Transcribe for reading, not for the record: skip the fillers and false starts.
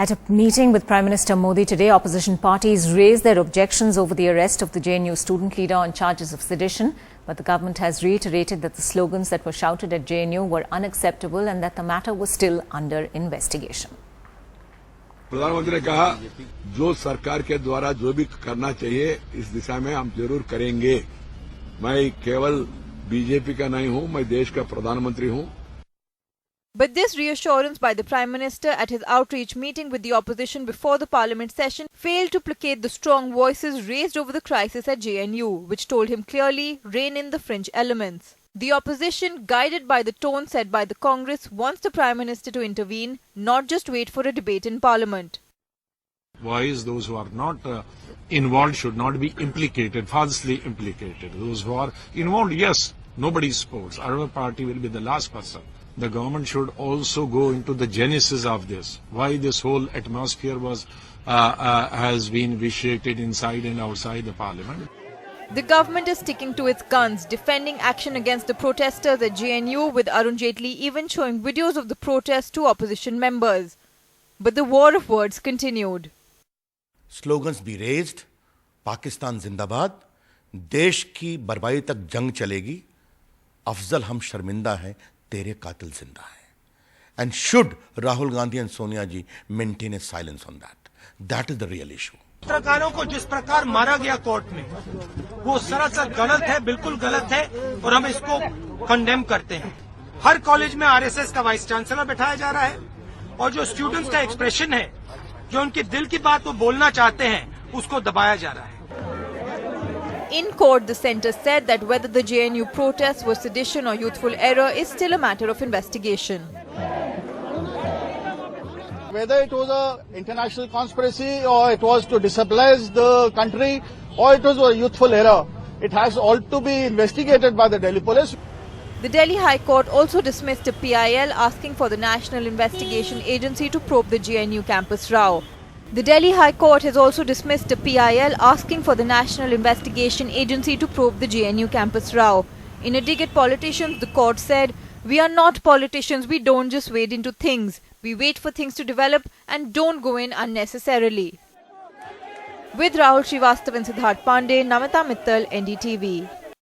At a meeting with Prime Minister Modi today, opposition parties raised their objections over the arrest of the JNU student leader on charges of sedition. But the government has reiterated that the slogans that were shouted at JNU were unacceptable and that the matter was still under investigation. प्रधानमंत्री ने कहा जो सरकार के द्वारा जो भी करना चाहिए इस दिशा में हम जरूर करेंगे। मैं केवल बीजेपी का नहीं हूं, मैं देश का प्रधानमंत्री हूं। But this reassurance by the Prime Minister at his outreach meeting with the opposition before the Parliament session failed to placate the strong voices raised over the crisis at JNU, which told him clearly, rein in the fringe elements. The opposition, guided by the tone set by the Congress, wants the Prime Minister to intervene, not just wait for a debate in Parliament. Wise, those who are not involved should not be implicated, falsely implicated. Those who are involved, yes, nobody supports. Our party will be the last person. The government should also go into the genesis of this, why this whole atmosphere was has been vitiated inside and outside the parliament. The government is sticking to its guns, defending action against the protesters at JNU, with Arun Jaitley even showing videos of the protests to opposition members. But the war of words continued. Slogans be raised, Pakistan Zindabad, देश की बर्बादी तक जंग चलेगी, अफजल हम शर्मिंदा हैं, तेरे कातिल जिंदा है. And should Rahul Gandhi and Sonia ji maintain a silence on that? That is the real issue. पत्रकारों को जिस प्रकार मारा गया कोर्ट में, वो सरासर गलत है, बिल्कुल गलत है और हम इसको कंडेम करते हैं. हर कॉलेज में आरएसएस का वाइस चांसलर बैठाया जा रहा है और जो स्टूडेंट्स का एक्सप्रेशन है, जो उनके दिल की बात वो बोलना चाहते हैं, उसको दबाया जा रहा है. In court, the centre said that whether the JNU protests were sedition or youthful error is still a matter of investigation. Whether it was an international conspiracy or it was to destabilize the country or it was a youthful error, it has all to be investigated by the Delhi police. The Delhi High Court also dismissed a PIL asking for the National Investigation Agency to probe the JNU campus row. The Delhi High Court has also dismissed a PIL asking for the National Investigation Agency to probe the JNU campus row. In a dig at politicians, the court said, "We are not politicians, we don't just wade into things. We wait for things to develop and don't go in unnecessarily." With Rahul Srivastava and Siddharth Pandey, Namita Mittal, NDTV.